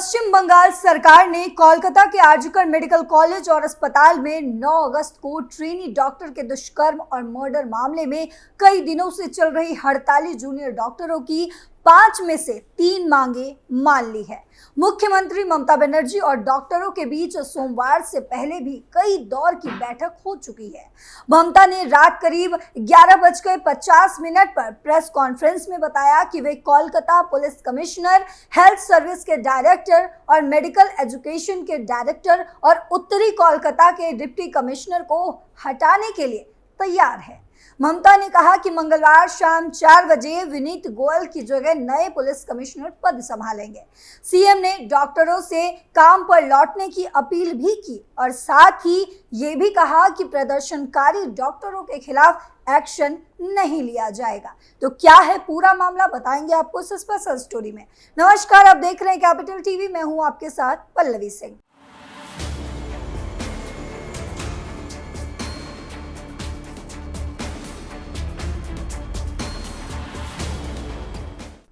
पश्चिम बंगाल सरकार ने कोलकाता के आरजीकर मेडिकल कॉलेज और अस्पताल में 9 अगस्त को ट्रेनी डॉक्टर के दुष्कर्म और मर्डर मामले में कई दिनों से चल रही हड़ताली जूनियर डॉक्टरों की 5 में से 3 मांगे मान ली है। मुख्यमंत्री ममता बनर्जी और डॉक्टरों के बीच सोमवार से पहले भी कई दौर की बैठक हो चुकी है। ममता ने रात करीब 11:50 पर प्रेस कॉन्फ्रेंस में बताया कि वे Kolkata police commissioner, health service के डायरेक्टर और मेडिकल एजुकेशन के डायरेक्टर और उत्तरी कोलकाता के डिप्टी कमिश्नर को हटाने के लिए तैयार है। ममता ने कहा कि मंगलवार शाम 4 बजे विनीत गोयल की जगह नए पुलिस कमिश्नर पद संभालेंगे। सीएम ने डॉक्टरों से काम पर लौटने की अपील भी की और साथ ही ये भी कहा कि प्रदर्शनकारी डॉक्टरों के खिलाफ एक्शन नहीं लिया जाएगा। तो क्या है पूरा मामला, बताएंगे आपको इस स्पेशल स्टोरी में। नमस्कार, आप देख रहे हैं कैपिटल टीवी, मैं हूं आपके साथ पल्लवी सिंह।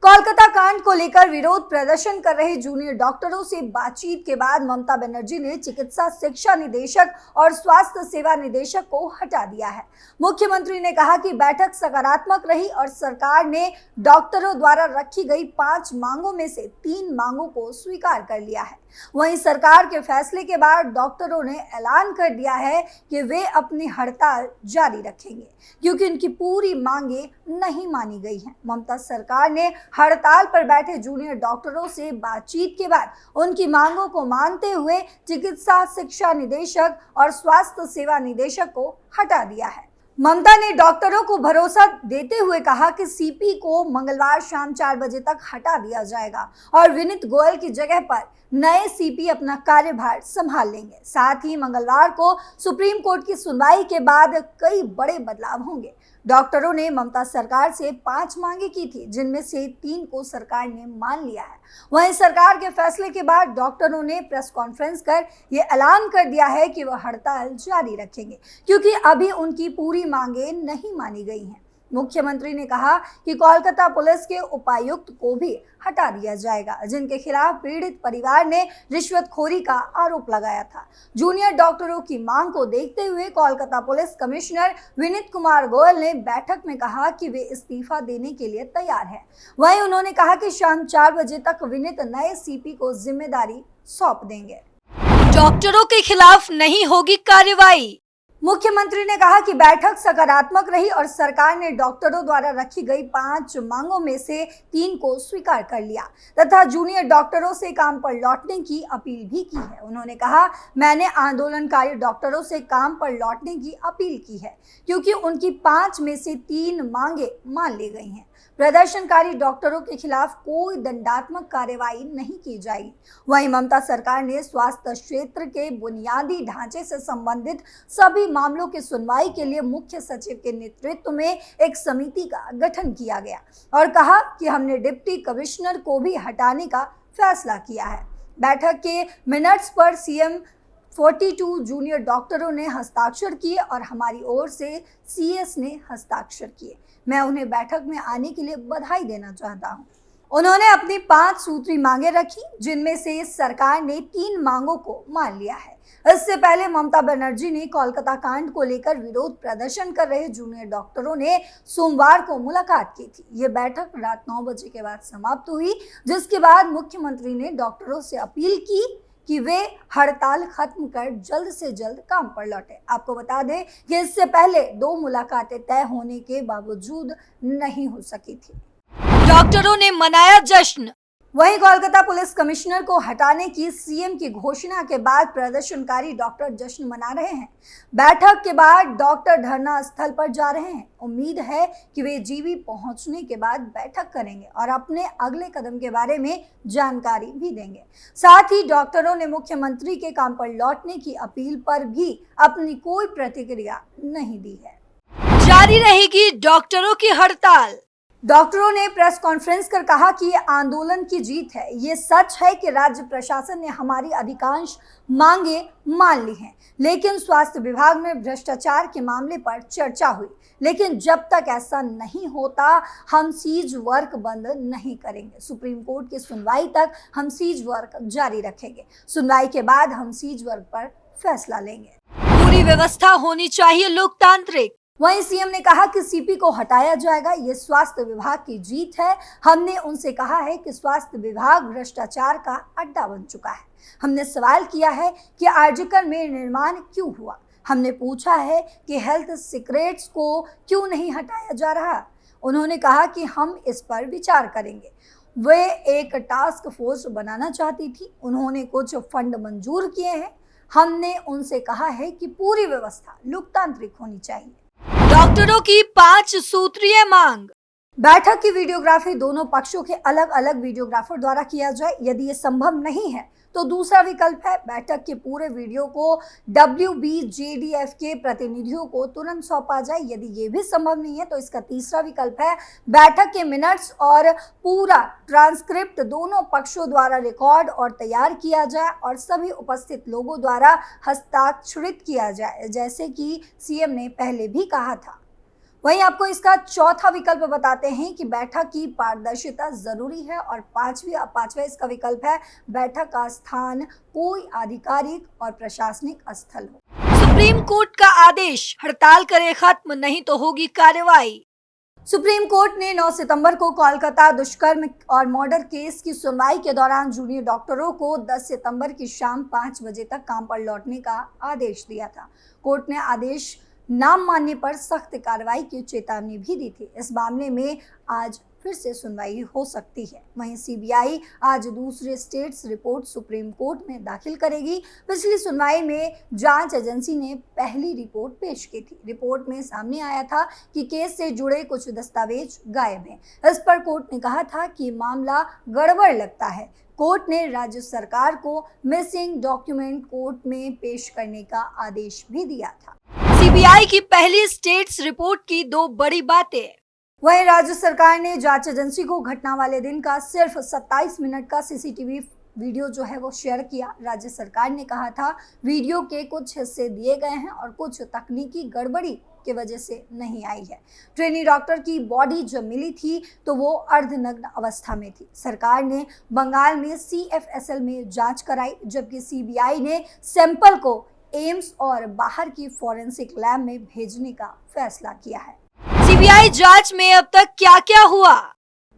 कोलकाता कांड को लेकर विरोध प्रदर्शन कर रहे जूनियर डॉक्टरों से बातचीत के बाद ममता बनर्जी ने चिकित्सा शिक्षा निदेशक और स्वास्थ्य सेवा निदेशक को हटा दिया है। मुख्यमंत्री ने कहा कि बैठक सकारात्मक रही और सरकार ने डॉक्टरों द्वारा रखी गई 5 मांगों में से 3 मांगों को स्वीकार कर लिया है। वहीं सरकार के फैसले के बाद डॉक्टरों ने ऐलान कर दिया है कि वे अपनी हड़ताल जारी रखेंगे क्योंकि उनकी पूरी मांगे नहीं मानी गई हैं। ममता सरकार ने हड़ताल पर बैठे जूनियर डॉक्टरों से बातचीत के बाद उनकी मांगों को मानते हुए चिकित्सा शिक्षा निदेशक और स्वास्थ्य सेवा निदेशक को हटा दिया है। ममता ने डॉक्टरों को भरोसा देते हुए कहा कि सीपी को मंगलवार शाम 4 बजे तक हटा दिया जाएगा और विनीत गोयल की जगह पर नए सीपी अपना कार्यभार संभाल लेंगे। साथ ही मंगलवार को सुप्रीम कोर्ट की सुनवाई के बाद कई बड़े बदलाव होंगे। डॉक्टरों ने ममता सरकार से 5 मांगे की थी, जिनमें से 3 को सरकार ने मान लिया है। वहीं सरकार के फैसले के बाद डॉक्टरों ने प्रेस कॉन्फ्रेंस कर ये ऐलान कर दिया है कि वह हड़ताल जारी रखेंगे क्योंकि अभी उनकी पूरी मांगे नहीं मानी गई हैं। मुख्यमंत्री ने कहा कि कोलकाता पुलिस के उपायुक्त को भी हटा दिया जाएगा, जिनके खिलाफ पीड़ित परिवार ने रिश्वतखोरी का आरोप लगाया था। जूनियर डॉक्टरों की मांग को देखते हुए कोलकाता पुलिस कमिश्नर विनीत कुमार गोयल ने बैठक में कहा कि वे इस्तीफा देने के लिए तैयार हैं। वहीं उन्होंने कहा कि शाम 4 बजे तक विनीत नए सीपी को जिम्मेदारी सौंप देंगे। डॉक्टरों के खिलाफ नहीं होगी कार्रवाई। मुख्यमंत्री ने कहा कि बैठक सकारात्मक रही और सरकार ने डॉक्टरों द्वारा रखी गई 5 मांगों में से 3 को स्वीकार कर लिया तथा जूनियर डॉक्टरों से काम पर लौटने की अपील भी की है। उन्होंने कहा, मैंने आंदोलनकारी डॉक्टरों से काम पर लौटने की अपील की है क्योंकि उनकी 5 में से 3 मांगे मान ली गई हैं। प्रदर्शनकारी डॉक्टरों के खिलाफ कोई दंडात्मक कार्रवाई नहीं की जाएगी। वहीं ममता सरकार ने स्वास्थ्य क्षेत्र के बुनियादी ढांचे से संबंधित सभी मामलों की सुनवाई के लिए मुख्य सचिव के नेतृत्व में एक समिति का गठन किया गया और कहा कि हमने डिप्टी कमिश्नर को भी हटाने का फैसला किया है। बैठक के मिनट्स पर सीएम 42 जूनियर डॉक्टरों ने हस्ताक्षर किए और हमारी ओर से सीएस ने हस्ताक्षर किए। मैं उन्हें बैठक में आने के लिए बधाई देना चाहता हूं। उन्होंने अपनी 5 सूत्री मांगे रखी, जिनमें से सरकार ने 3 मांगों को मान लिया है। इससे पहले ममता बनर्जी ने कोलकाता कांड को लेकर विरोध प्रदर्शन कर रहे जूनियर डॉक्टरों ने सोमवार को मुलाकात की थी। ये बैठक रात 9 बजे के बाद समाप्त हुई, जिसके बाद मुख्यमंत्री ने डॉक्टरों से अपील की कि वे हड़ताल खत्म कर जल्द से जल्द काम पर लौटे। आपको बता दें कि इससे पहले 2 मुलाकातें तय होने के बावजूद नहीं हो सकी थी। डॉक्टरों ने मनाया जश्न। वहीं कोलकाता पुलिस कमिश्नर को हटाने की सीएम की घोषणा के बाद प्रदर्शनकारी डॉक्टर जश्न मना रहे हैं। बैठक के बाद डॉक्टर धरना स्थल पर जा रहे हैं। उम्मीद है कि वे जीबी पहुंचने के बाद बैठक करेंगे और अपने अगले कदम के बारे में जानकारी भी देंगे। साथ ही डॉक्टरों ने मुख्यमंत्री के काम पर लौटने की अपील पर भी अपनी कोई प्रतिक्रिया नहीं दी है। जारी रहेगी डॉक्टरों की हड़ताल। डॉक्टरों ने प्रेस कॉन्फ्रेंस कर कहा कि ये आंदोलन की जीत है। ये सच है कि राज्य प्रशासन ने हमारी अधिकांश मांगे मान ली हैं, लेकिन स्वास्थ्य विभाग में भ्रष्टाचार के मामले पर चर्चा हुई। लेकिन जब तक ऐसा नहीं होता, हम सीज वर्क बंद नहीं करेंगे। सुप्रीम कोर्ट की सुनवाई तक हम सीज वर्क जारी रखेंगे। सुनवाई के बाद हम सीज वर्क पर फैसला लेंगे। पूरी व्यवस्था होनी चाहिए लोकतांत्रिक। वहीं सीएम ने कहा कि सीपी को हटाया जाएगा। ये स्वास्थ्य विभाग की जीत है। हमने उनसे कहा है कि स्वास्थ्य विभाग भ्रष्टाचार का अड्डा बन चुका है। हमने सवाल किया है कि आरजीकर में निर्माण क्यों हुआ। हमने पूछा है कि हेल्थ सीक्रेट्स को क्यों नहीं हटाया जा रहा। उन्होंने कहा कि हम इस पर विचार करेंगे। वे एक टास्क फोर्स बनाना चाहती थी। उन्होंने कुछ फंड मंजूर किए हैं। हमने उनसे कहा है कि पूरी व्यवस्था लोकतांत्रिक होनी चाहिए। डॉक्टरों की 5 सूत्रीय मांग। बैठक की वीडियोग्राफी दोनों पक्षों के अलग अलग वीडियोग्राफर द्वारा किया जाए। यदि ये संभव नहीं है तो दूसरा विकल्प है बैठक के पूरे वीडियो को WBJDF के प्रतिनिधियों को तुरंत सौंपा जाए। यदि ये भी संभव नहीं है तो इसका तीसरा विकल्प है बैठक के मिनट्स और पूरा ट्रांसक्रिप्ट दोनों पक्षों द्वारा रिकॉर्ड और तैयार किया जाए और सभी उपस्थित लोगों द्वारा हस्ताक्षरित किया जाए, जैसे कि सीएम ने पहले भी कहा था। वहीं आपको इसका चौथा विकल्प बताते हैं कि बैठक की पारदर्शिता जरूरी है और पांचवा इसका विकल्प है बैठक का स्थान कोई आधिकारिक और प्रशासनिक स्थल हो। सुप्रीम कोर्ट का आदेश, हड़ताल करे खत्म नहीं तो होगी कार्रवाई। सुप्रीम कोर्ट ने 9 सितंबर को कोलकाता दुष्कर्म और मर्डर केस की सुनवाई के दौरान जूनियर डॉक्टरों को 10 सितंबर की शाम 5 बजे तक काम पर लौटने का आदेश दिया था। कोर्ट ने आदेश नाम मानने पर सख्त कार्रवाई की चेतावनी भी दी थी। इस मामले में आज फिर से सुनवाई हो सकती है। वहीं सीबीआई आज दूसरे स्टेट्स रिपोर्ट सुप्रीम कोर्ट में दाखिल करेगी। पिछली सुनवाई में जांच एजेंसी ने पहली रिपोर्ट पेश की थी। रिपोर्ट में सामने आया था कि केस से जुड़े कुछ दस्तावेज गायब हैं। इस पर कोर्ट ने कहा था कि मामला गड़बड़ लगता है। कोर्ट ने राज्य सरकार को मिसिंग डॉक्यूमेंट कोर्ट में पेश करने का आदेश भी दिया था। सीबीआई की पहली स्टेट्स रिपोर्ट की 2 बड़ी बातें। वहीं राज्य सरकार ने जांच एजेंसी को घटना वाले दिन का सिर्फ 27 मिनट का सीसीटीवी वीडियो जो है वो शेयर किया। राज्य सरकार ने कहा था वीडियो के कुछ हिस्से दिए गए हैं और कुछ तकनीकी गड़बड़ी की वजह से नहीं आई है। ट्रेनी डॉक्टर की बॉडी जब मिली थी तो वो अर्धनग्न अवस्था में थी। सरकार ने बंगाल में CFSL में जांच कराई, जबकि सीबीआई ने सैंपल को एम्स और बाहर की फॉरेंसिक लैब में भेजने का फैसला किया है। सीबीआई जांच में अब तक क्या क्या हुआ?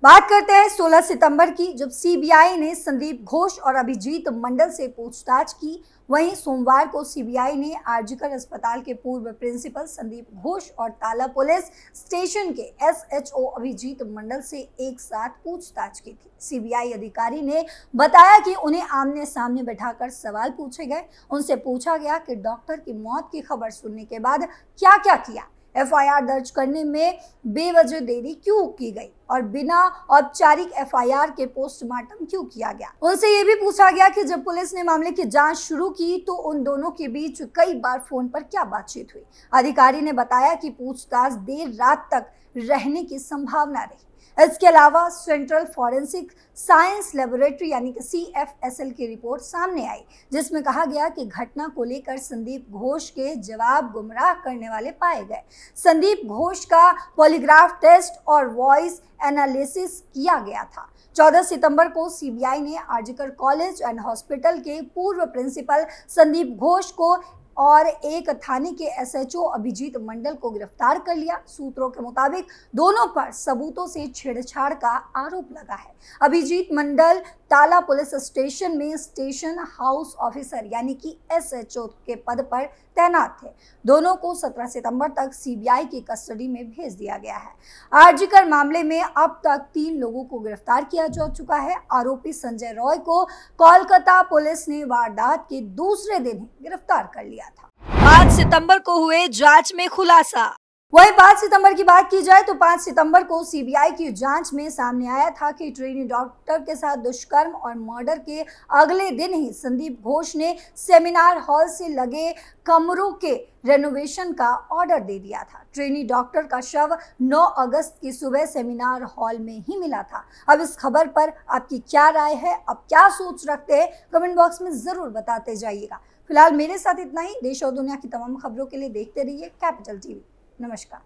बात करते हैं 16 सितंबर की, जब सीबीआई ने संदीप घोष और अभिजीत मंडल से पूछताछ की। वहीं सोमवार को सीबीआई ने आरजीकर अस्पताल के पूर्व प्रिंसिपल संदीप घोष और ताला पुलिस स्टेशन के SHO अभिजीत मंडल से एक साथ पूछताछ की थी। सीबीआई अधिकारी ने बताया कि उन्हें आमने सामने बैठाकर सवाल पूछे गए। उनसे पूछा गया कि डॉक्टर की मौत की खबर सुनने के बाद क्या क्या किया, FIR दर्ज करने में बेवजह देरी क्यों की गई और बिना औपचारिक FIR के पोस्टमार्टम क्यों किया गया। उनसे ये भी पूछा गया कि जब पुलिस ने मामले की जांच शुरू की तो उन दोनों के बीच कई बार फोन पर क्या बातचीत हुई। अधिकारी ने बताया कि पूछताछ देर रात तक रहने की संभावना रही। इसके अलावा सेंट्रल फॉरेंसिक साइंस लेबोरेटरी यानी कि CFSL की रिपोर्ट सामने आई, जिसमें कहा गया कि घटना को लेकर संदीप घोष के जवाब गुमराह करने वाले पाए गए। संदीप घोष का पॉलीग्राफ टेस्ट और वॉइस एनालिसिस किया गया था। 14 सितंबर को सीबीआई ने आरजीकर कॉलेज एंड हॉस्पिटल के पूर्व प्रिंसिपल संदीप घोष को और एक थाने के SHO अभिजीत मंडल को गिरफ्तार कर लिया। सूत्रों के मुताबिक दोनों पर सबूतों से छेड़छाड़ का आरोप लगा है। अभिजीत मंडल ताला पुलिस स्टेशन में स्टेशन हाउस ऑफिसर यानी कि SHO के पद पर तैनात थे। दोनों को 17 सितंबर तक सीबीआई की कस्टडी में भेज दिया गया है। आरजीकर मामले में अब तक 3 लोगों को गिरफ्तार किया जा चुका है। आरोपी संजय रॉय को कोलकाता पुलिस ने वारदात के दूसरे दिन ही गिरफ्तार कर लिया था। 5 सितंबर को हुए जांच में खुलासा। वहीं 5 सितंबर की बात की जाए तो 5 सितंबर को सीबीआई की जांच में सामने आया था कि ट्रेनी डॉक्टर के साथ दुष्कर्म और मर्डर के अगले दिन ही संदीप घोष ने सेमिनार हॉल से लगे कमरों के रेनोवेशन का ऑर्डर दे दिया था। ट्रेनी डॉक्टर का शव 9 अगस्त की सुबह सेमिनार हॉल में ही मिला था। अब इस खबर पर आपकी क्या राय है, अब क्या सोच रखते हैं, कमेंट बॉक्स में जरूर बताते जाइएगा। फिलहाल मेरे साथ इतना ही। देश और दुनिया की तमाम खबरों के लिए देखते रहिए कैपिटल टीवी। नमस्कार।